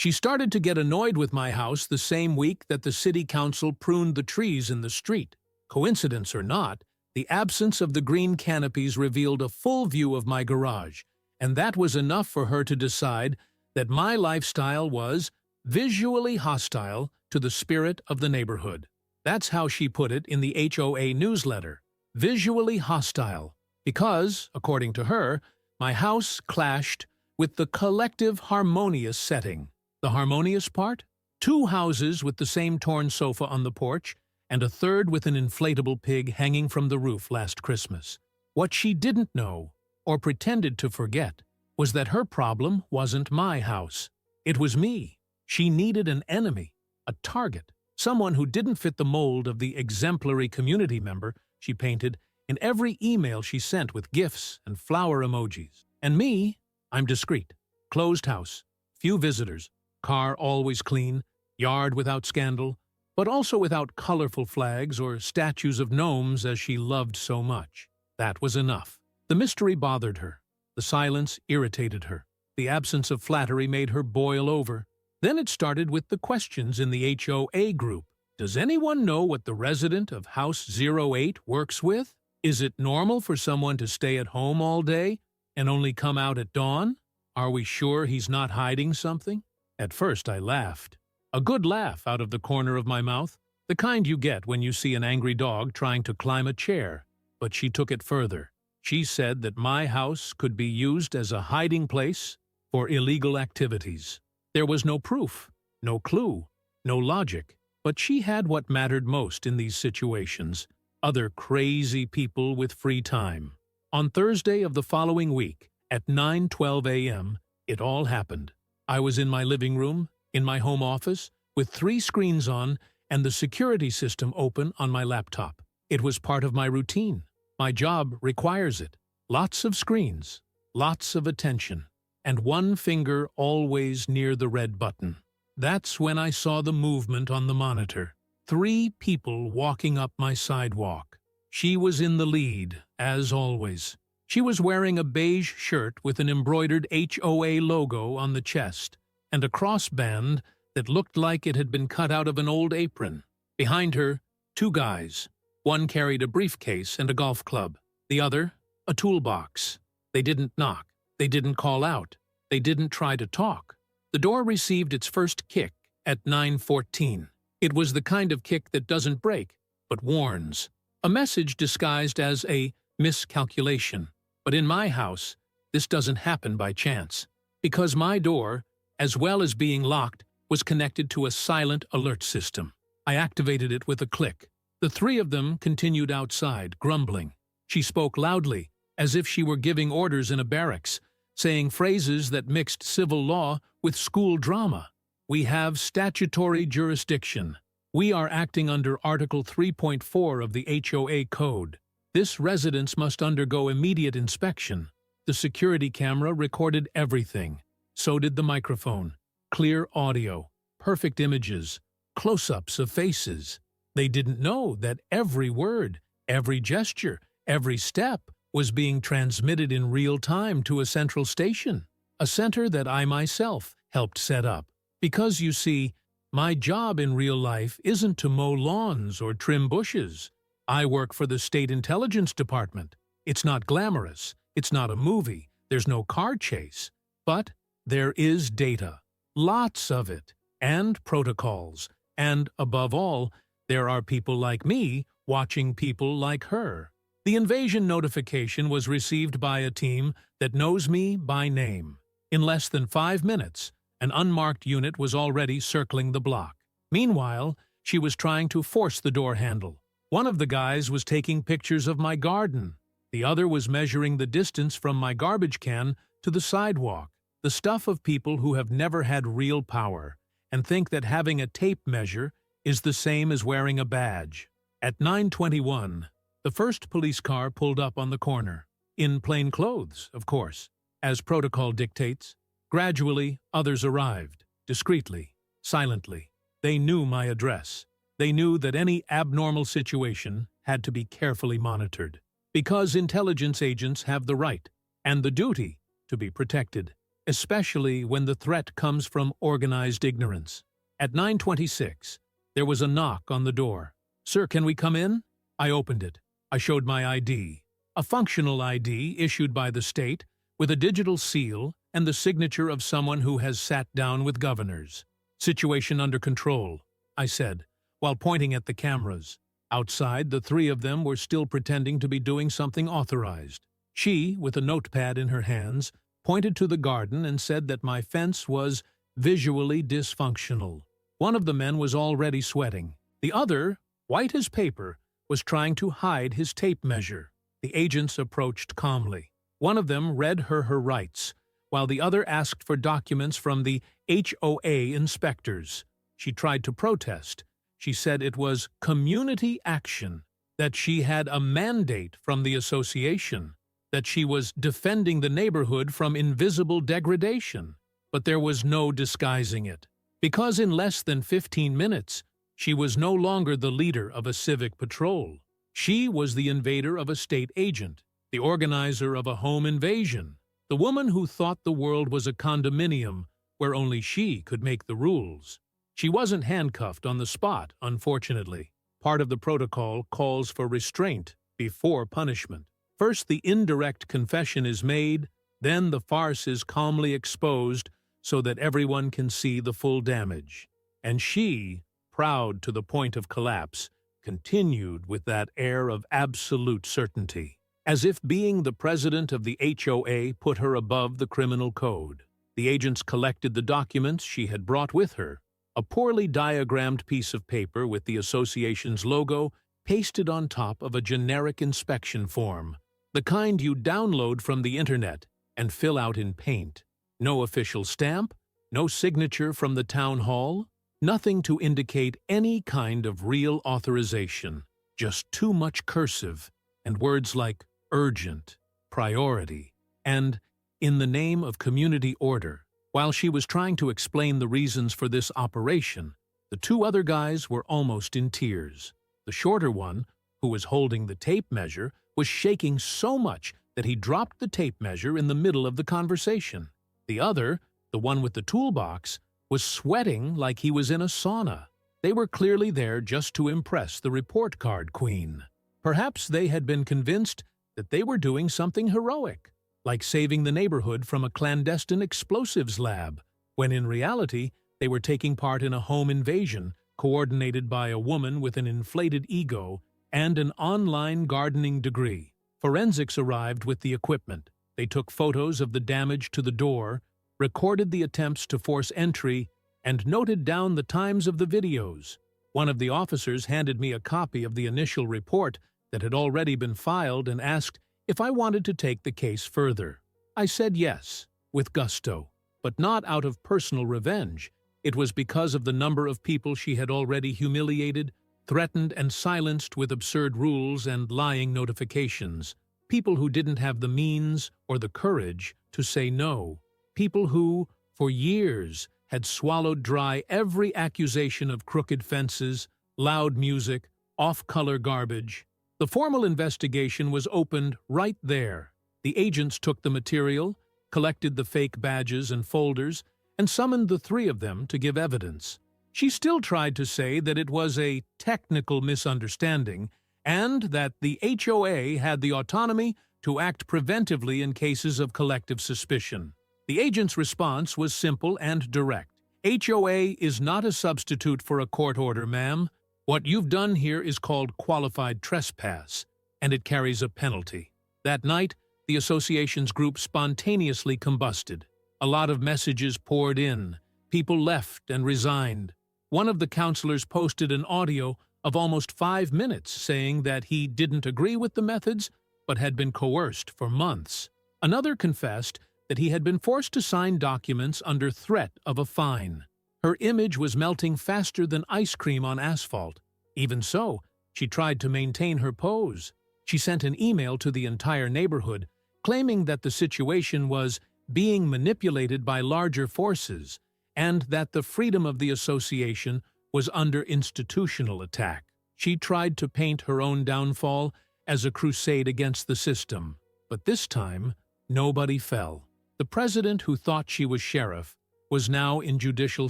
She started to get annoyed with my house the same week that the city council pruned the trees in the street. Coincidence or not, the absence of the green canopies revealed a full view of my garage, and that was enough for her to decide that my lifestyle was visually hostile to the spirit of the neighborhood. That's how she put it in the HOA newsletter. Visually hostile, because, according to her, my house clashed with the collective harmonious setting. The harmonious part? 2 houses with the same torn sofa on the porch, and a third with an inflatable pig hanging from the roof last Christmas. What she didn't know, or pretended to forget, was that her problem wasn't my house. It was me. She needed an enemy, a target, someone who didn't fit the mold of the exemplary community member she painted in every email she sent with gifs and flower emojis. And me, I'm discreet. Closed house, few visitors, car always clean, yard without scandal, but also without colorful flags or statues of gnomes as she loved so much. That was enough. The mystery bothered her. The silence irritated her. The absence of flattery made her boil over. Then it started with the questions in the HOA group. Does anyone know what the resident of House 08 works with? Is it normal for someone to stay at home all day and only come out at dawn? Are we sure he's not hiding something? At first I laughed. A good laugh out of the corner of my mouth, the kind you get when you see an angry dog trying to climb a chair. But she took it further. She said that my house could be used as a hiding place for illegal activities. There was no proof, no clue, no logic, but she had what mattered most in these situations: other crazy people with free time. On Thursday of the following week, at 9:12 a.m., it all happened. I was in my living room, in my home office, with 3 screens on and the security system open on my laptop. It was part of my routine. My job requires it. Lots of screens, lots of attention, and one finger always near the red button. That's when I saw the movement on the monitor. 3 people walking up my sidewalk. She was in the lead, as always. She was wearing a beige shirt with an embroidered HOA logo on the chest and a crossband that looked like it had been cut out of an old apron. Behind her, 2 guys. One carried a briefcase and a golf club. The other, a toolbox. They didn't knock. They didn't call out. They didn't try to talk. The door received its first kick at 9:14. It was the kind of kick that doesn't break, but warns. A message disguised as a miscalculation. But in my house, this doesn't happen by chance. Because my door, as well as being locked, was connected to a silent alert system. I activated it with a click. The 3 of them continued outside, grumbling. She spoke loudly, as if she were giving orders in a barracks, saying phrases that mixed civil law with school drama. We have statutory jurisdiction. We are acting under Article 3.4 of the HOA Code. This residence must undergo immediate inspection. The security camera recorded everything. So did the microphone. Clear audio, perfect images, close-ups of faces. They didn't know that every word, every gesture, every step was being transmitted in real time to a central station, a center that I myself helped set up. Because, you see, my job in real life isn't to mow lawns or trim bushes. I work for the State Intelligence Department. It's not glamorous. It's not a movie. There's no car chase. But there is data. Lots of it. And protocols. And, above all, there are people like me watching people like her. The invasion notification was received by a team that knows me by name. In less than 5 minutes, an unmarked unit was already circling the block. Meanwhile, she was trying to force the door handle. One of the guys was taking pictures of my garden. The other was measuring the distance from my garbage can to the sidewalk. The stuff of people who have never had real power and think that having a tape measure is the same as wearing a badge. At 9:21, the first police car pulled up on the corner. In plain clothes, of course, as protocol dictates. Gradually, others arrived, discreetly, silently. They knew my address. They knew that any abnormal situation had to be carefully monitored, because intelligence agents have the right and the duty to be protected. especially when the threat comes from organized ignorance. At 9:26, there was a knock on the door. "Sir, can we come in?" I opened it. I showed my ID, a functional ID issued by the state with a digital seal and the signature of someone who has sat down with governors. "Situation under control," I said, while pointing at the cameras. Outside, the three of them were still pretending to be doing something authorized. She, with a notepad in her hands, pointed to the garden and said that my fence was visually dysfunctional. One of the men was already sweating. The other, white as paper, was trying to hide his tape measure. The agents approached calmly. One of them read her rights, while the other asked for documents from the HOA inspectors. She tried to protest. She said it was community action, that she had a mandate from the association, that she was defending the neighborhood from invisible degradation. But there was no disguising it, because in less than 15 minutes, she was no longer the leader of a civic patrol. She was the invader of a state agent, the organizer of a home invasion, the woman who thought the world was a condominium where only she could make the rules. She wasn't handcuffed on the spot, unfortunately. Part of the protocol calls for restraint before punishment. First, the indirect confession is made, then the farce is calmly exposed so that everyone can see the full damage. And she, proud to the point of collapse, continued with that air of absolute certainty, as if being the president of the HOA put her above the criminal code. The agents collected the documents she had brought with her, a poorly diagrammed piece of paper with the association's logo pasted on top of a generic inspection form, the kind you download from the internet and fill out in Paint. No official stamp, no signature from the town hall, nothing to indicate any kind of real authorization, just too much cursive and words like urgent, priority, and in the name of community order. While she was trying to explain the reasons for this operation, the two other guys were almost in tears. The shorter one, who was holding the tape measure, was shaking so much that he dropped the tape measure in the middle of the conversation. The other, the one with the toolbox, was sweating like he was in a sauna. They were clearly there just to impress the report card queen. Perhaps they had been convinced that they were doing something heroic, like saving the neighborhood from a clandestine explosives lab, when in reality they were taking part in a home invasion coordinated by a woman with an inflated ego and an online gardening degree. Forensics arrived with the equipment. They took photos of the damage to the door, recorded the attempts to force entry, and noted down the times of the videos. One of the officers handed me a copy of the initial report that had already been filed and asked if I wanted to take the case further. I said yes, with gusto, but not out of personal revenge. It was because of the number of people she had already humiliated, threatened, and silenced with absurd rules and lying notifications. People who didn't have the means or the courage to say no. People who, for years, had swallowed dry every accusation of crooked fences, loud music, off-color garbage. The formal investigation was opened right there. The agents took the material, collected the fake badges and folders, and summoned the three of them to give evidence. She still tried to say that it was a technical misunderstanding and that the HOA had the autonomy to act preventively in cases of collective suspicion. The agent's response was simple and direct. HOA is not a substitute for a court order, ma'am. What you've done here is called qualified trespass, and it carries a penalty. That night, the association's group spontaneously combusted. A lot of messages poured in. People left and resigned. One of the counselors posted an audio of almost 5 minutes saying that he didn't agree with the methods, but had been coerced for months. Another confessed that he had been forced to sign documents under threat of a fine. Her image was melting faster than ice cream on asphalt. Even so, she tried to maintain her pose. She sent an email to the entire neighborhood, claiming that the situation was being manipulated by larger forces and that the freedom of the association was under institutional attack. She tried to paint her own downfall as a crusade against the system, but this time, nobody fell. The president who thought she was sheriff was now in judicial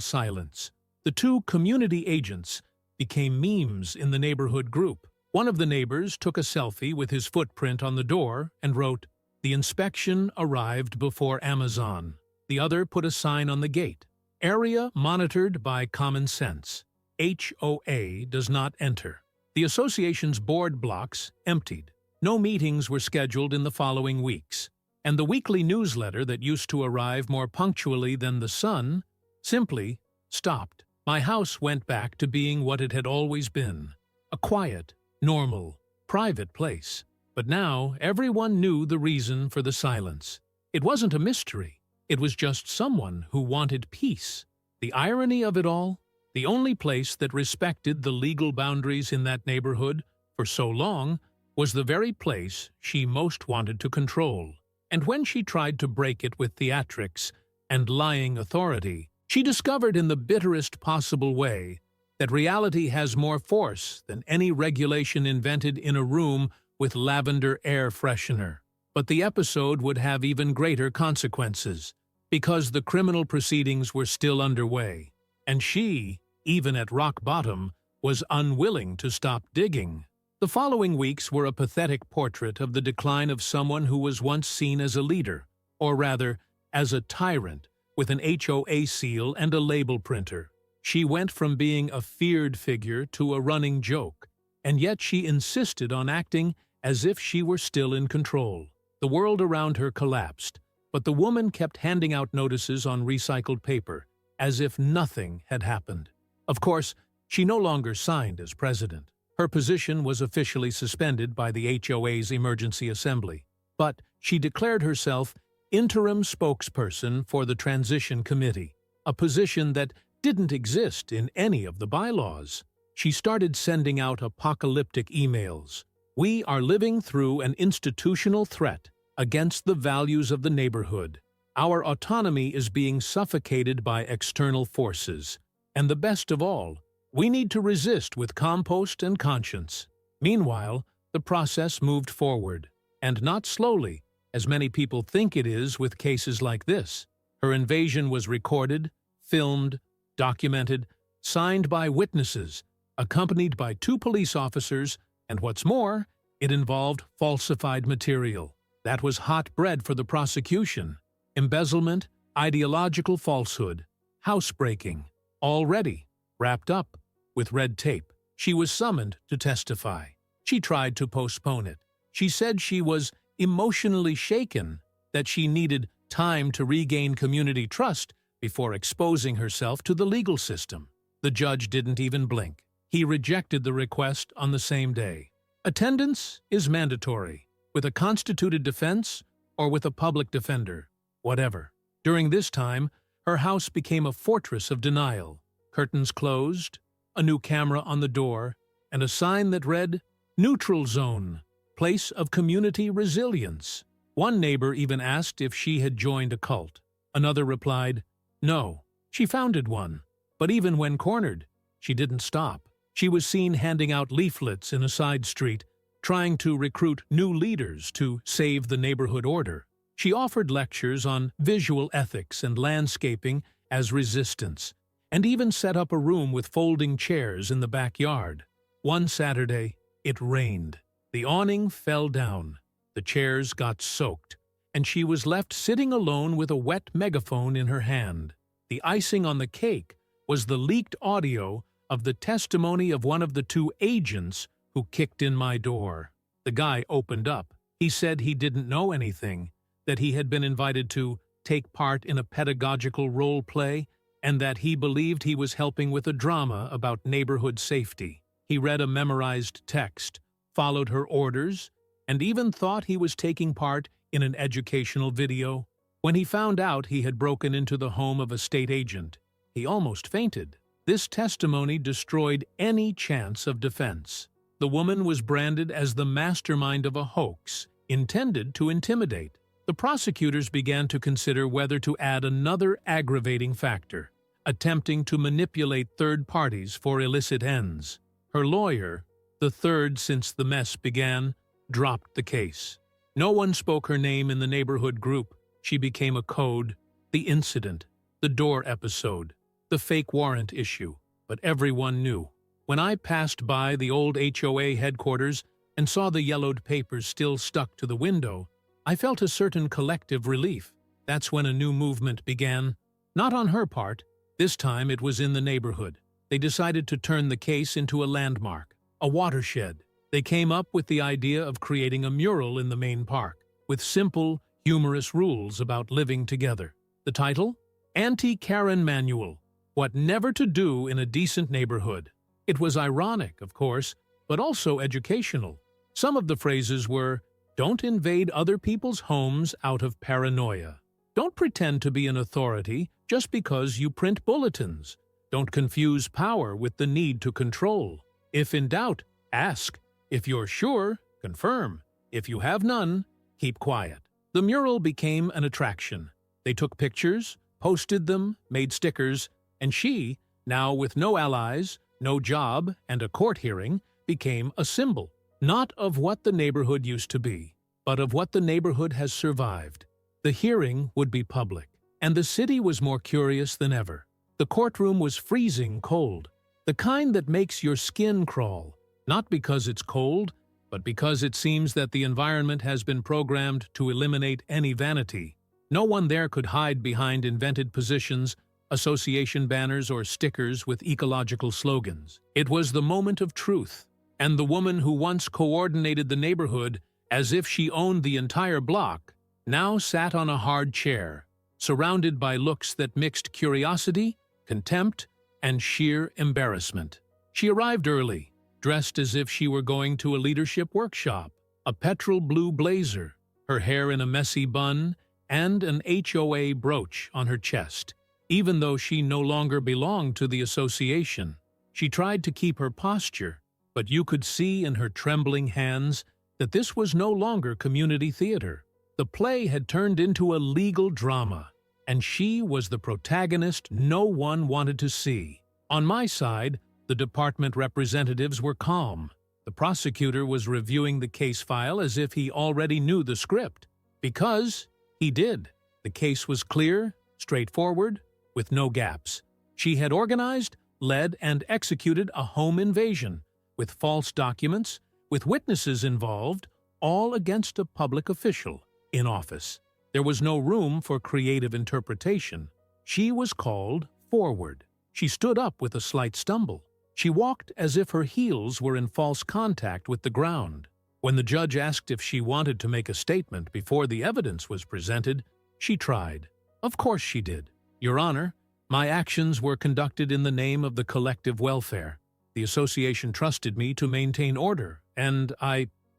silence. The two community agents became memes in the neighborhood group. One of the neighbors took a selfie with his footprint on the door and wrote, "The inspection arrived before Amazon." The other put a sign on the gate, "Area monitored by common sense. HOA does not enter." The association's board blocks emptied. No meetings were scheduled in the following weeks, and the weekly newsletter that used to arrive more punctually than the sun simply stopped. My house went back to being what it had always been, a quiet, normal, private place. But now everyone knew the reason for the silence. It wasn't a mystery. It was just someone who wanted peace. The irony of it all, the only place that respected the legal boundaries in that neighborhood for so long was the very place she most wanted to control. And when she tried to break it with theatrics and lying authority, she discovered in the bitterest possible way that reality has more force than any regulation invented in a room with lavender air freshener. But the episode would have even greater consequences, because the criminal proceedings were still underway, and she, even at rock bottom, was unwilling to stop digging. The following weeks were a pathetic portrait of the decline of someone who was once seen as a leader, or rather, as a tyrant, with an HOA seal and a label printer. She went from being a feared figure to a running joke, and yet she insisted on acting as if she were still in control. The world around her collapsed, but the woman kept handing out notices on recycled paper, as if nothing had happened. Of course, she no longer signed as president. Her position was officially suspended by the HOA's emergency assembly, but she declared herself interim spokesperson for the transition committee, a position that didn't exist in any of the bylaws. She started sending out apocalyptic emails. "We are living through an institutional threat against the values of the neighborhood. Our autonomy is being suffocated by external forces. And the best of all, we need to resist with compost and conscience." Meanwhile, the process moved forward, and not slowly, as many people think it is with cases like this. Her invasion was recorded, filmed, documented, signed by witnesses, accompanied by 2 police officers, and what's more, it involved falsified material. That was hot bread for the prosecution. Embezzlement, ideological falsehood, housebreaking, all ready, wrapped up with red tape. She was summoned to testify. She tried to postpone it. She said she was emotionally shaken, that she needed time to regain community trust before exposing herself to the legal system. The judge didn't even blink. He rejected the request on the same day. Attendance is mandatory, with a constituted defense or with a public defender, whatever. During this time, her house became a fortress of denial. Curtains closed, a new camera on the door, and a sign that read, "Neutral Zone, Place of Community Resilience." One neighbor even asked if she had joined a cult. Another replied, no, she founded one. But even when cornered, she didn't stop. She was seen handing out leaflets in a side street, trying to recruit new leaders to save the neighborhood order. She offered lectures on visual ethics and landscaping as resistance, and even set up a room with folding chairs in the backyard. One Saturday, it rained. The awning fell down, the chairs got soaked, and she was left sitting alone with a wet megaphone in her hand. The icing on the cake was the leaked audio of the testimony of one of the 2 agents who kicked in my door. The guy opened up. He said he didn't know anything, that he had been invited to take part in a pedagogical role play, and that he believed he was helping with a drama about neighborhood safety. He read a memorized text, followed her orders, and even thought he was taking part in an educational video. When he found out he had broken into the home of a state agent, he almost fainted. This testimony destroyed any chance of defense. The woman was branded as the mastermind of a hoax intended to intimidate. The prosecutors began to consider whether to add another aggravating factor, attempting to manipulate third parties for illicit ends. Her lawyer, the third since the mess began, dropped the case. No one spoke her name in the neighborhood group, She became a code, the incident, the door episode, the fake warrant issue, but everyone knew. When I passed by the old HOA headquarters and saw the yellowed papers still stuck to the window, I felt a certain collective relief. That's when a new movement began. Not on her part. This time it was in the neighborhood. They decided to turn the case into a landmark, a watershed. They came up with the idea of creating a mural in the main park, with simple, humorous rules about living together. The title? Anti-Karen Manual, What Never to Do in a Decent Neighborhood. It was ironic, of course, but also educational. Some of the phrases were, don't invade other people's homes out of paranoia. Don't pretend to be an authority just because you print bulletins. Don't confuse power with the need to control. If in doubt, ask. If you're sure, confirm. If you have none, keep quiet. The mural became an attraction. They took pictures, posted them, made stickers, and she, now with no allies, no job, and a court hearing, became a symbol, not of what the neighborhood used to be, but of what the neighborhood has survived. The hearing would be public, and the city was more curious than ever. The courtroom was freezing cold, the kind that makes your skin crawl, not because it's cold, but because it seems that the environment has been programmed to eliminate any vanity. No one there could hide behind invented positions, association banners, or stickers with ecological slogans. It was the moment of truth, and the woman who once coordinated the neighborhood as if she owned the entire block now sat on a hard chair, surrounded by looks that mixed curiosity, contempt, and sheer embarrassment. She arrived early, dressed as if she were going to a leadership workshop, a petrol blue blazer, her hair in a messy bun, and an HOA brooch on her chest. Even though she no longer belonged to the association, she tried to keep her posture, but you could see in her trembling hands that this was no longer community theater. The play had turned into a legal drama, and she was the protagonist no one wanted to see. On my side, the department representatives were calm. The prosecutor was reviewing the case file as if he already knew the script. Because he did. The case was clear, straightforward, with no gaps. She had organized, led, and executed a home invasion, with false documents, with witnesses involved, all against a public official in office. There was no room for creative interpretation. She was called forward. She stood up with a slight stumble. She walked as if her heels were in false contact with the ground. When the judge asked if she wanted to make a statement before the evidence was presented, she tried. Of course she did. Your Honor, my actions were conducted in the name of the collective welfare. The association trusted me to maintain order, and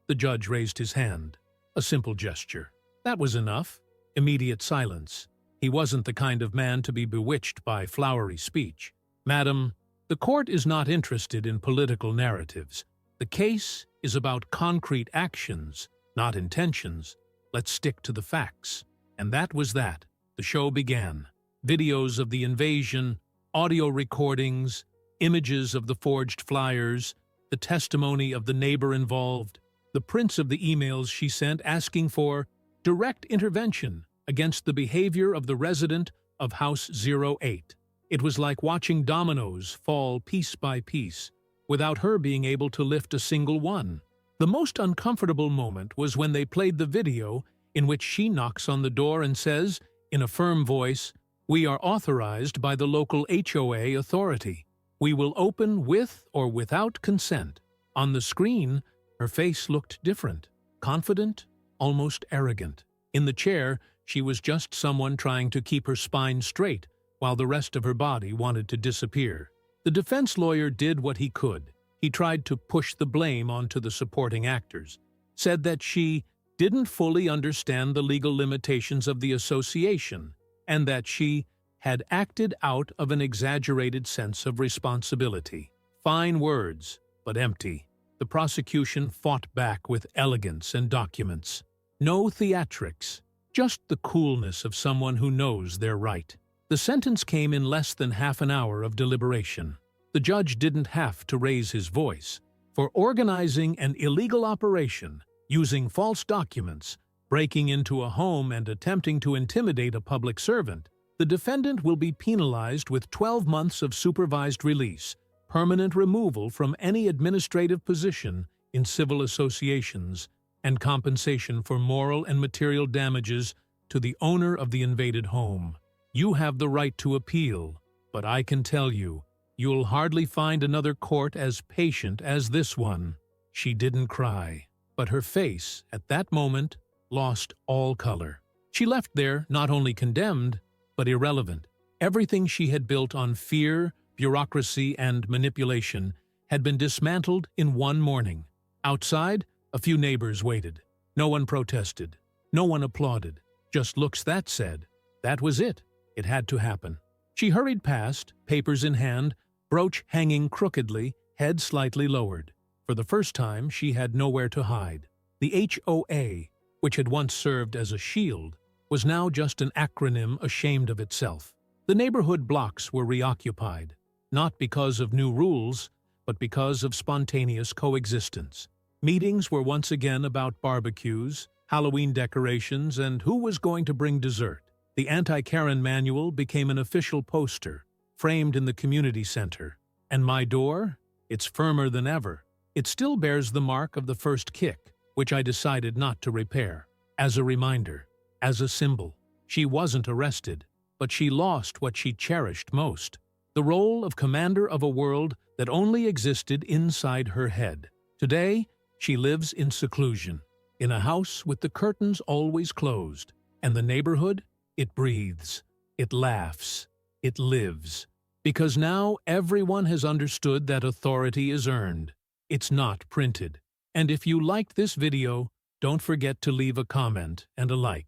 The judge raised his hand. A simple gesture. That was enough. Immediate silence. He wasn't the kind of man to be bewitched by flowery speech. Madam, the court is not interested in political narratives. The case is about concrete actions, not intentions. Let's stick to the facts. And that was that. The show began. Videos of the invasion, audio recordings, images of the forged flyers, the testimony of the neighbor involved, the prints of the emails she sent asking for direct intervention against the behavior of the resident of House 08. It was like watching dominoes fall piece by piece, without her being able to lift a single one. The most uncomfortable moment was when they played the video in which she knocks on the door and says, in a firm voice, "We are authorized by the local HOA authority. We will open with or without consent." On the screen, her face looked different, confident, almost arrogant. In the chair, she was just someone trying to keep her spine straight while the rest of her body wanted to disappear. The defense lawyer did what he could. He tried to push the blame onto the supporting actors, said that she didn't fully understand the legal limitations of the association, and that she had acted out of an exaggerated sense of responsibility. Fine words, but empty. The prosecution fought back with elegance and documents. No theatrics, just the coolness of someone who knows they're right. The sentence came in less than half an hour of deliberation. The judge didn't have to raise his voice. For organizing an illegal operation, using false documents, breaking into a home and attempting to intimidate a public servant, the defendant will be penalized with 12 months of supervised release, permanent removal from any administrative position in civil associations, and compensation for moral and material damages to the owner of the invaded home. You have the right to appeal, but I can tell you, you'll hardly find another court as patient as this one. She didn't cry, but her face, at that moment, lost all color. She left there not only condemned, but irrelevant. Everything she had built on fear, bureaucracy, and manipulation had been dismantled in one morning. Outside, a few neighbors waited. No one protested. No one applauded. Just looks that said. That was it. It had to happen. She hurried past, papers in hand, brooch hanging crookedly, head slightly lowered. For the first time, she had nowhere to hide. The HOA, which had once served as a shield, was now just an acronym ashamed of itself. The neighborhood blocks were reoccupied, not because of new rules, but because of spontaneous coexistence. Meetings were once again about barbecues, Halloween decorations, and who was going to bring dessert. The Anti-Karen manual became an official poster, framed in the community center. And my door? It's firmer than ever. It still bears the mark of the first kick, which I decided not to repair. As a reminder, as a symbol. She wasn't arrested, but she lost what she cherished most. The role of commander of a world that only existed inside her head. Today, she lives in seclusion, in a house with the curtains always closed, and the neighborhood, it breathes, it laughs, it lives. Because now everyone has understood that authority is earned. It's not printed. And if you liked this video, don't forget to leave a comment and a like.